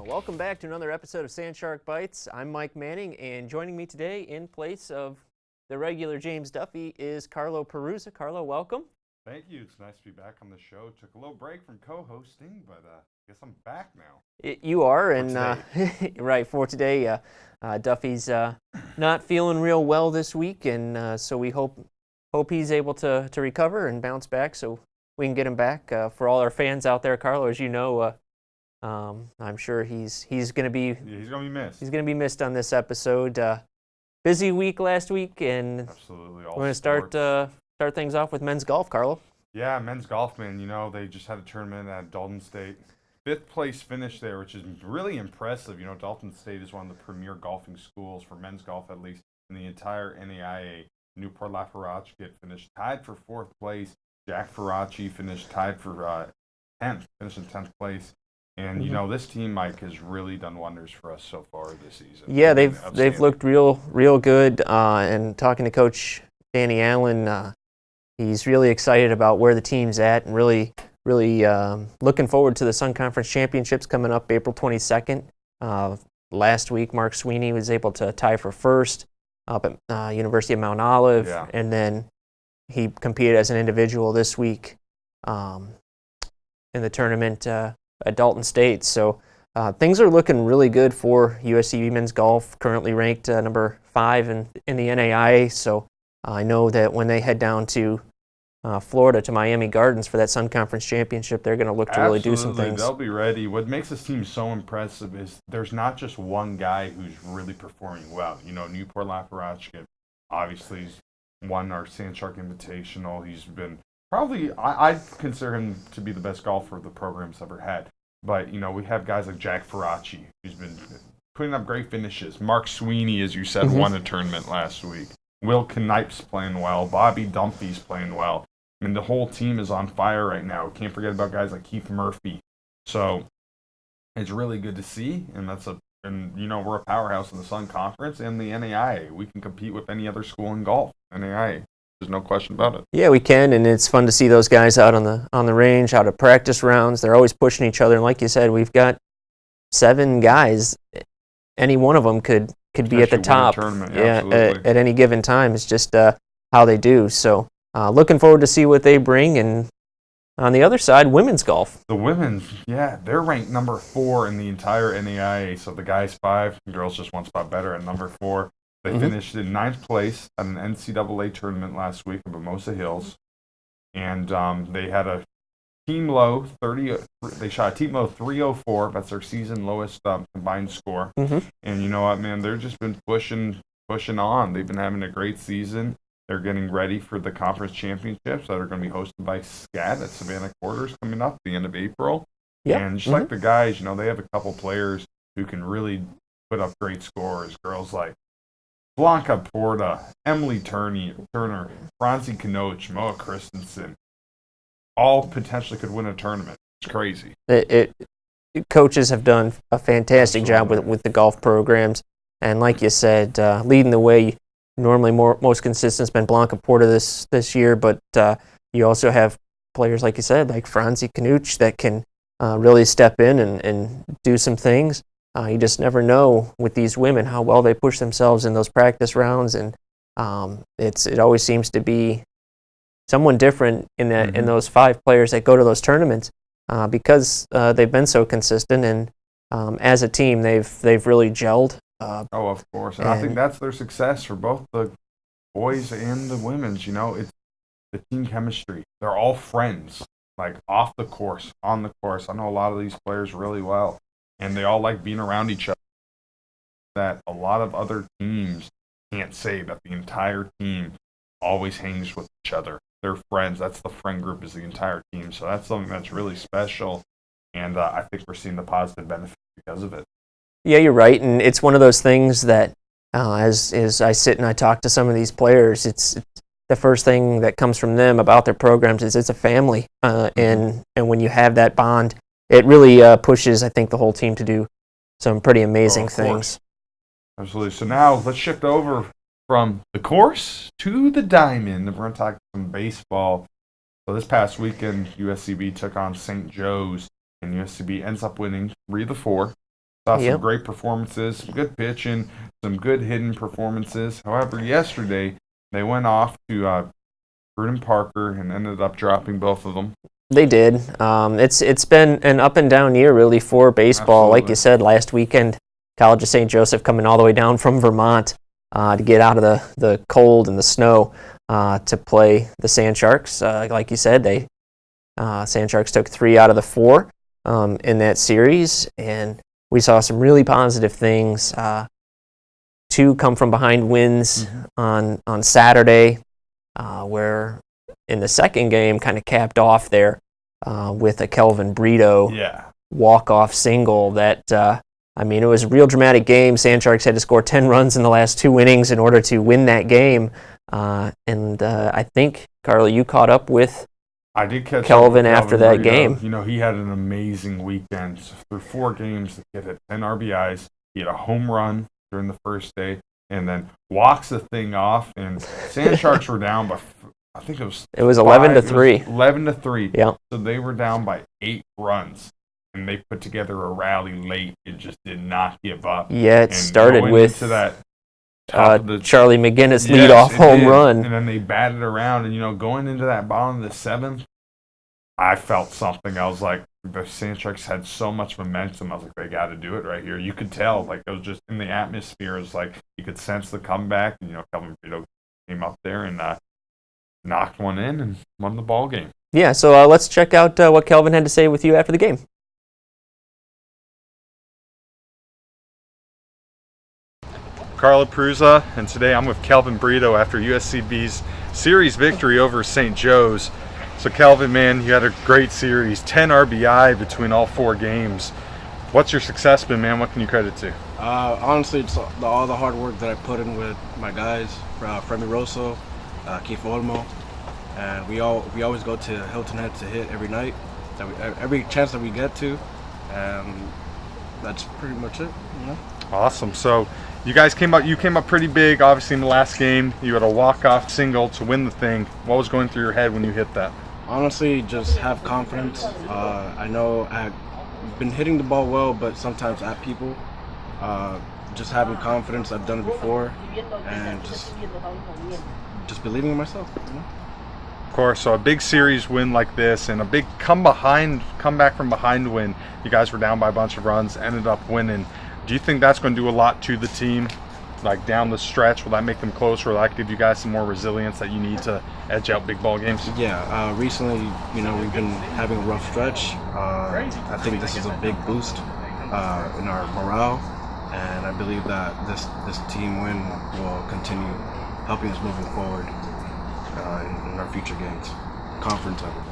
Welcome back to another episode of Sandshark Bites. I'm Mike Manning, and joining me today in place of the regular James Duffy is Carlo Peruzza. Carlo, welcome. Thank you. It's nice to be back on the show. Took a little break from co-hosting, but I guess I'm back now. You are, and right for today. Duffy's not feeling real well this week, and so we hope he's able to recover and bounce back, so we can get him back. For all our fans out there, Carlo, as you know, I'm sure he's going to be missed. He's going to be missed on this episode. Busy week last week, and absolutely, we're going to start things off with men's golf, Carlo. Yeah, men's golf, man. You know, they just had a tournament at Dalton State. 5th place finish there, which is really impressive. You know, Dalton State is one of the premier golfing schools for men's golf, at least in the entire NAIA. Newport Lafourche finished tied for 4th place. Jack Faraci finished tied for 10th, finished in 10th place. And, you know, this team, Mike, has really done wonders for us so far this season. Yeah, they've looked real good. And talking to Coach Danny Allen, he's really excited about where the team's at and really looking forward to the Sun Conference Championships coming up April 22nd. Last week, Mark Sweeney was able to tie for first up at University of Mount Olive. Yeah. And then he competed as an individual this week in the tournament at Dalton State. So things are looking really good for USC men's golf, currently ranked number 5 in the NAIA. So I know that when they head down to Florida to Miami Gardens for that Sun Conference Championship, they're going to look to really do some things. They'll be ready. What makes this team so impressive is there's not just one guy who's really performing well. You know, Newport Lafourche obviously won our Sandshark Invitational. He's been probably, I'd consider him to be the best golfer the program's ever had. But, you know, we have guys like Jack Faraci, who's been putting up great finishes. Mark Sweeney, as you said, won a tournament last week. Will Knipe's playing well. Bobby Dumpy's playing well. I mean, the whole team is on fire right now. Can't forget about guys like Keith Murphy. So it's really good to see, and you know, we're a powerhouse in the Sun Conference and the NAIA. We can compete with any other school in golf, NAIA. There's no question about it. Yeah, we can, and it's fun to see those guys out on the range, out at practice rounds. They're always pushing each other, and like you said, we've got 7 guys. Any one of them could be at the top. At any given time. It's just how they do. So looking forward to see what they bring. And on the other side, women's golf. The women's, yeah, they're ranked number 4 in the entire NAIA. So the guys 5, the girls just one spot better at number 4. They finished in 9th place at an NCAA tournament last week in Mimosa Hills, and they had a team low 30. They shot a team low 304. That's their season lowest combined score. And you know what, man? They've just been pushing on. They've been having a great season. They're getting ready for the conference championships that are going to be hosted by SCAD at Savannah Quarters coming up at the end of April. Yeah. And just like the guys, you know, they have a couple players who can really put up great scores. Girls like Blanca Porta, Emily Turner, Francie Knoch, Moa Christensen, all potentially could win a tournament. It's crazy. Coaches have done a fantastic job with the golf programs, and like you said, leading the way. Normally, most consistent has been Blanca Porta this year, but you also have players like you said, like Francie Knoch, that can really step in and do some things. You just never know with these women how well they push themselves in those practice rounds, and it always seems to be someone different in in those 5 players that go to those tournaments because they've been so consistent, and as a team they've really gelled. Of course, and I think that's their success for both the boys and the women's. You know, it's the team chemistry. They're all friends, like off the course, on the course. I know a lot of these players really well. And they all like being around each other. That a lot of other teams can't say that the entire team always hangs with each other. They're friends. That's the friend group, is the entire team. So that's something that's really special. And I think we're seeing the positive benefit because of it. Yeah, you're right. And it's one of those things that as I sit and I talk to some of these players, it's the first thing that comes from them about their programs is it's a family. And when you have that bond, it really pushes, I think, the whole team to do some pretty amazing things. Absolutely. So now let's shift over from the course to the diamond. We're going to talk some baseball. So this past weekend, USCB took on St. Joe's, and USCB ends up winning 3-4. Saw some great performances, some good pitching, some good hidden performances. However, yesterday they went off to Bruton Parker and ended up dropping both of them. They did. It's been an up and down year really for baseball. Absolutely. Like you said, last weekend, College of St. Joseph coming all the way down from Vermont to get out of the cold and the snow to play the Sandsharks. Like you said, Sandsharks took 3 out of the 4 in that series, and we saw some really positive things. 2 come from behind wins on Saturday, where in the second game kind of capped off there with a Kelvin Brito walk-off single that, it was a real dramatic game. Sandsharks had to score 10 runs in the last 2 innings in order to win that game. And I think, Carly, you caught up with I did catch Kelvin after that game. You know, he had an amazing weekend. So through 4 games, he had 10 RBIs. He had a home run during the first day, and then walks the thing off. And Sandsharks were down by, I think it was 11-3. 11-3. Yeah. So they were down by 8 runs, and they put together a rally late. It just did not give up. Yeah, it started with that Charlie McGinnis leadoff home run. And then they batted around, and, going into that bottom of the 7th, I felt something. I was like, the Sandsharks had so much momentum. I was like, they got to do it right here. You could tell, like, it was just in the atmosphere. It was like you could sense the comeback. And, Kelvin Brito came up there and knocked one in and won the ball game. Yeah, so let's check out what Kelvin had to say with you after the game. Carla Prusa, and today I'm with Kelvin Brito after USCB's series victory over St. Joe's. So Kelvin, man, you had a great series, 10 RBI between all 4 games. What's your success been, man? What can you credit to? Honestly, it's all the hard work that I put in with my guys, Femi Rosso, Keith Olmo, and we always go to Hilton Head to hit every night, every chance that we get to, and that's pretty much it. Awesome. So you guys came up pretty big, obviously, in the last game. You had a walk-off single to win the thing. What was going through your head when you hit that? Honestly, just have confidence. I know I've been hitting the ball well, but sometimes at people. Just having confidence. I've done it before, and just believing in myself. Of course, so a big series win like this and a big come back from behind win. You guys were down by a bunch of runs, ended up winning. Do you think that's going to do a lot to the team, like down the stretch? Will that make them closer? Will that give you guys some more resilience that you need to edge out big ball games? Yeah, recently, we've been having a rough stretch. I think this is a big boost in our morale, and I believe that this team win will continue helping us moving forward in our future games, conference, everything.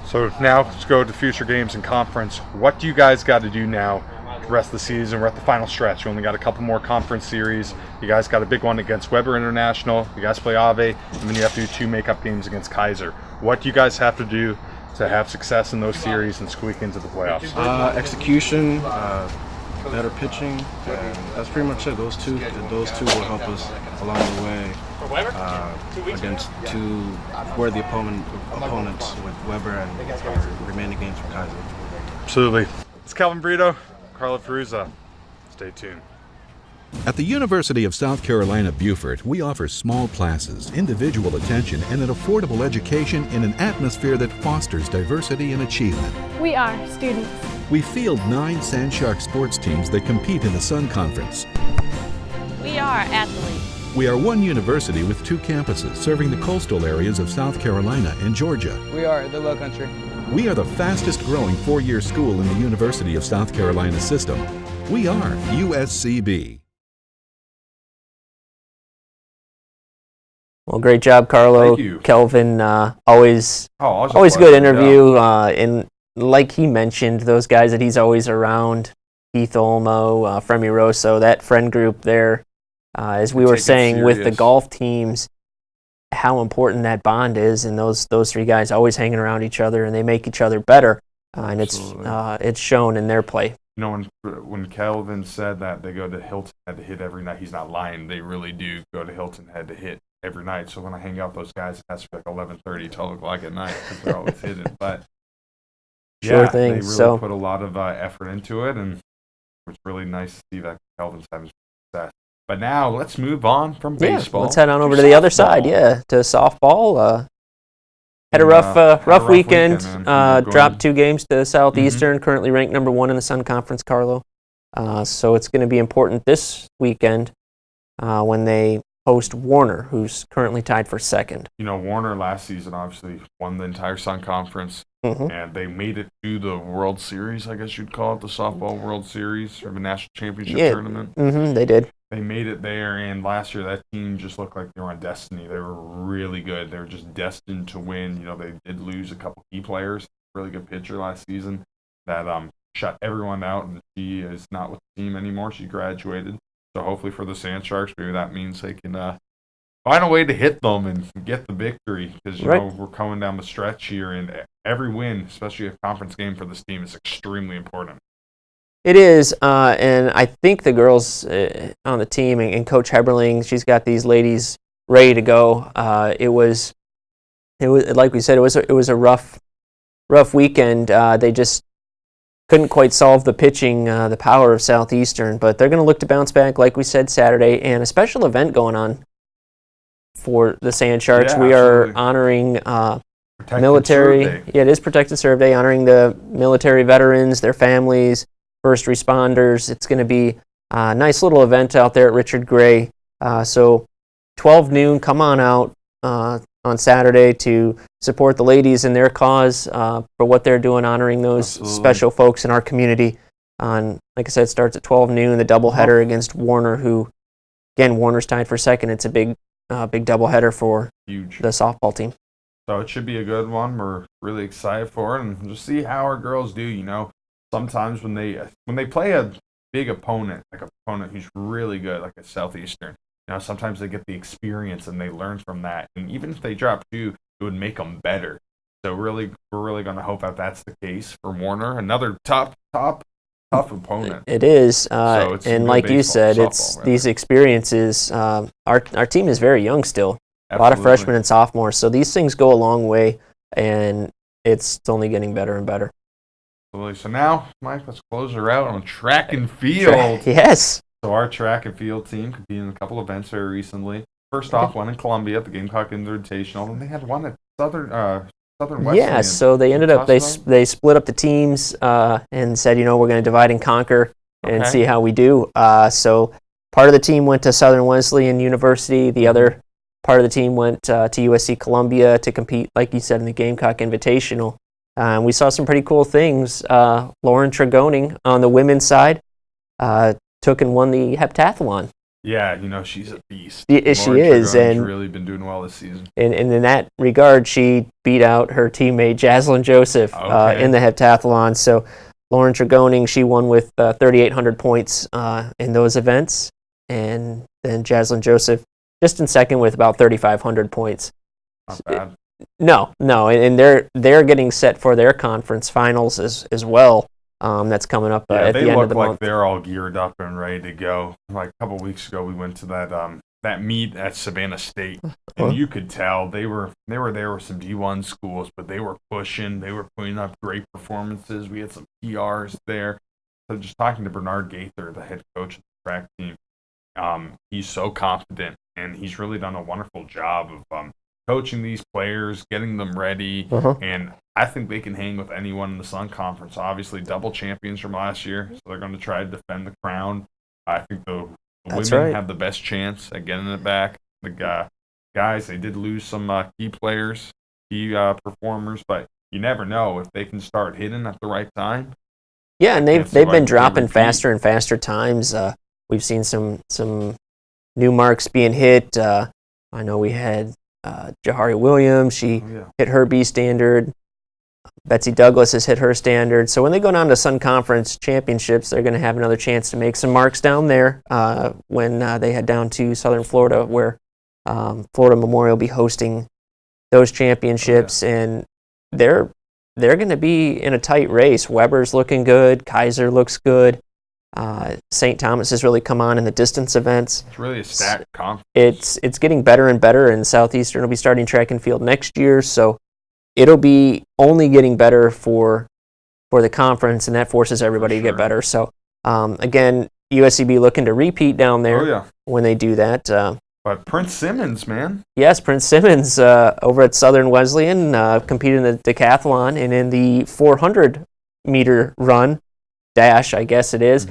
So now let's go to future games and conference. What do you guys got to do now? The rest of the season, we're at the final stretch. You only got a couple more conference series. You guys got a big one against Weber International. You guys play Ave, and then you have to do 2 makeup games against Kaiser. What do you guys have to do to have success in those series and squeak into the playoffs? Execution, better pitching, and that's pretty much it. Those two will help us along the way against 2 worthy opponents with Weber and our remaining games for Kaiser. Absolutely. It's Kelvin Brito, Carla Perusa. Stay tuned. At the University of South Carolina, Beaufort, we offer small classes, individual attention, and an affordable education in an atmosphere that fosters diversity and achievement. We are students. We field 9 Sandshark sports teams that compete in the Sun Conference. We are athletes. We are one university with 2 campuses serving the coastal areas of South Carolina and Georgia. We are the Low Country. We are the fastest growing 4-year school in the University of South Carolina system. We are USCB. Well, great job, Carlo. Thank you. Kelvin, always a good interview. And like he mentioned, those guys that he's always around, Keith Olmo, Femi Rosso, that friend group there, as we were saying with the golf teams, how important that bond is, and those 3 guys always hanging around each other, and they make each other better, and it's shown in their play. when Kelvin said that they go to Hilton Head to hit every night, he's not lying. They really do go to Hilton Head to hit every night. So when I hang out with those guys, it has to be like 11:30, 12 o'clock at night because they're always hitting. But Sure yeah, thing. they really put a lot of effort into it, and it's really nice to see that Kelvin's having success. But now let's move on from baseball. Let's head on over to the other side. Yeah, to softball. Had a rough weekend. Dropped 2 games to Southeastern, currently ranked number 1 in the Sun Conference, Carlo. So it's going to be important this weekend when they host Warner, who's currently tied for 2nd. Warner last season obviously won the entire Sun Conference, and they made it to the World Series, I guess you'd call it, the softball World Series, or the national championship tournament. They did. They made it there, and last year that team just looked like they were on destiny. They were really good. They were just destined to win. They did lose a couple key players. Really good pitcher last season that shut everyone out, and she is not with the team anymore. She graduated. So hopefully for the Sandsharks, maybe that means they can find a way to hit them and get the victory, because we're coming down the stretch here, and every win, especially a conference game for this team, is extremely important. It is, and I think the girls on the team and Coach Heberling, she's got these ladies ready to go. It was like we said, it was a rough weekend. They just couldn't quite solve the pitching, the power of Southeastern, but they're going to look to bounce back, like we said, Saturday, and a special event going on for the Sandsharks. We are honoring military. Yeah, it is Protected Serve Day, honoring the military veterans, their families, first responders. It's going to be a nice little event out there at Richard Gray. So 12 noon, come on out on Saturday to support the ladies in their cause for what they're doing, honoring those special folks in our community. Like I said, it starts at 12 noon, the doubleheader against Warner, who, again, Warner's tied for 2nd. It's a big doubleheader for the softball team. So it should be a good one. We're really excited for it, and just see how our girls do. Sometimes when they play a big opponent, like an opponent who's really good, like a Southeastern, sometimes they get the experience and they learn from that. And even if they drop 2, it would make them better. So we're really going to hope that that's the case for Warner. Another tough opponent. It is, So and like you said, it's these experiences. Our team is very young still. A lot of freshmen and sophomores. So these things go a long way, and it's only getting better and better. So now, Mike, let's close her out on track and field. Yes. So our track and field team competed in a couple events very recently. First off, one in Columbia at the Gamecock Invitational, and they had one at Southern Wesleyan. Yeah, so they ended up they split up the teams and said, we're going to divide and conquer and see how we do. So part of the team went to Southern Wesleyan University. The other part of the team went to USC Columbia to compete, like you said, in the Gamecock Invitational. We saw some pretty cool things. Lauren Tregoning on the women's side took and won the heptathlon. Yeah, she's a beast. She is, and really been doing well this season. And in that regard, she beat out her teammate Jaslyn Joseph in the heptathlon. So Lauren Tregoning, she won with 3,800 points in those events, and then Jaslyn Joseph just in second with about 3,500 points. Not bad. No, and they're getting set for their conference finals as well. That's coming up at the end of the month. They look like they're all geared up and ready to go. Like a couple of weeks ago, we went to that meet at Savannah State, and you could tell they were there with some D1 schools, but they were pushing. They were putting up great performances. We had some PRs there. So just talking to Bernard Gaither, the head coach of the track team, he's so confident, and he's really done a wonderful job of coaching these players, getting them ready, and I think they can hang with anyone in the Sun Conference. Obviously, double champions from last year, so they're going to try to defend the crown. I think the women have the best chance at getting it back. The guys, they did lose some key players, key performers, but you never know if they can start hitting at the right time. Yeah, and they've been dropping faster and faster times. We've seen some new marks being hit. I know we had Jahari Williams. She hit her B standard. Betsy Douglas has hit her standard. So when they go down to Sun Conference Championships, they're going to have another chance to make some marks down there when they head down to Southern Florida, where Florida Memorial will be hosting those championships. And they're they're going to be in a tight race. Weber's looking good. Kaiser looks good. St. Thomas has really come on in the distance events. It's really a stacked conference. It's getting better and better, and Southeastern will be starting track and field next year, so it'll be only getting better for the conference, and that forces everybody to get better. So, again, USCB looking to repeat down there when they do that. But Prince Simmons, man. Yes, Prince Simmons over at Southern Wesleyan competed in the decathlon and in the 400-meter run, dash, I guess it is.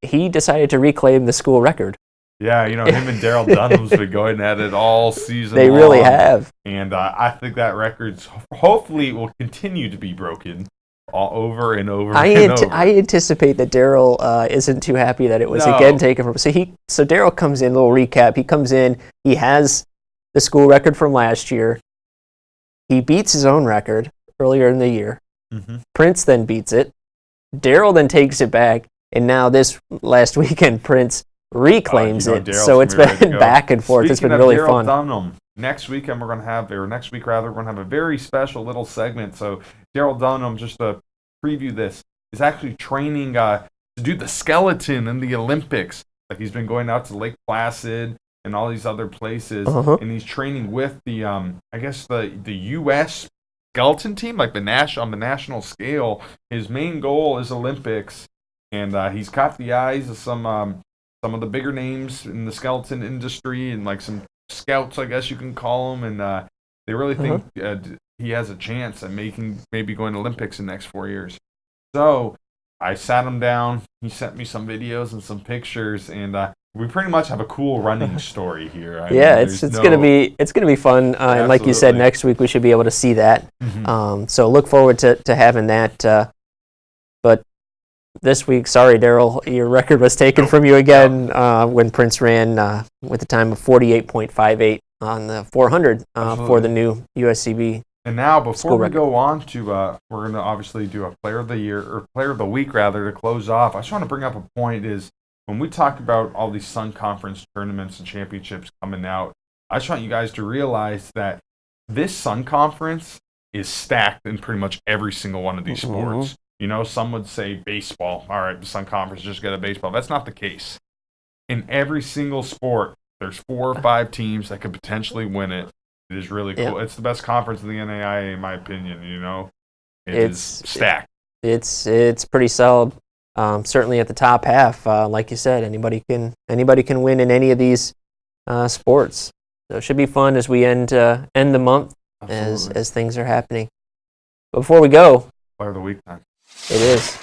He decided to reclaim the school record. Yeah, him and Daryl Dunham's been going at it all season They long. really have. And I think that record's hopefully will continue to be broken all over and over and over. I anticipate that Daryl isn't too happy that it was again taken from. So Daryl comes in, a little recap. He comes in, he has the school record from last year. He beats his own record earlier in the year. Prince then beats it. Daryl then takes it back, and now this last weekend, Prince reclaims it. So it's been back and forth. It's been really fun. Dunham, next week we're going to have a very special little segment. So Daryl Dunham, just to preview this, is actually training to do the skeleton in the Olympics. Like, he's been going out to Lake Placid and all these other places, and he's training with the the U.S. skeleton team, like on the national scale. His main goal is Olympics, and he's caught the eyes of some of the bigger names in the skeleton industry, and like some scouts, I guess you can call them, and they really think he has a chance at maybe going to Olympics in the next 4 years. So I sat him down. He sent me some videos and some pictures, and we pretty much have a cool running story here. It's gonna be fun, and like you said, next week we should be able to see that. So look forward to having that. But this week, sorry, Daryl, your record was taken from you again when Prince ran with a time of 48.58 on the 400 for the new USCB. And now, before we go on to, we're going to obviously do a Player of the Year, or Player of the Week rather, to close off. I just want to bring up a point is, when we talk about all these Sun Conference tournaments and championships coming out, I just want you guys to realize that this Sun Conference is stacked in pretty much every single one of these sports. Some would say baseball. All right, the Sun Conference, just get a baseball. That's not the case. In every single sport, there's 4 or 5 teams that could potentially win it. It is really cool. It's the best conference in the NAIA, in my opinion. It's stacked. It's pretty solid. Certainly at the top half, like you said, anybody can win in any of these sports. So it should be fun as we end the month as things are happening. But before we go, Player of the Week time. It is.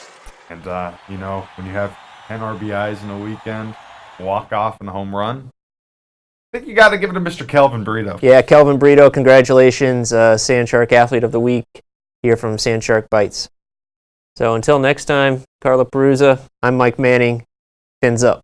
And when you have 10 RBIs in a weekend, walk off and a home run, I think you got to give it to Mr. Kelvin Brito. Yeah, Kelvin Brito, congratulations, Sandshark Athlete of the Week here from Sandshark Bites. So until next time, Carla Perusa, I'm Mike Manning. Fins up.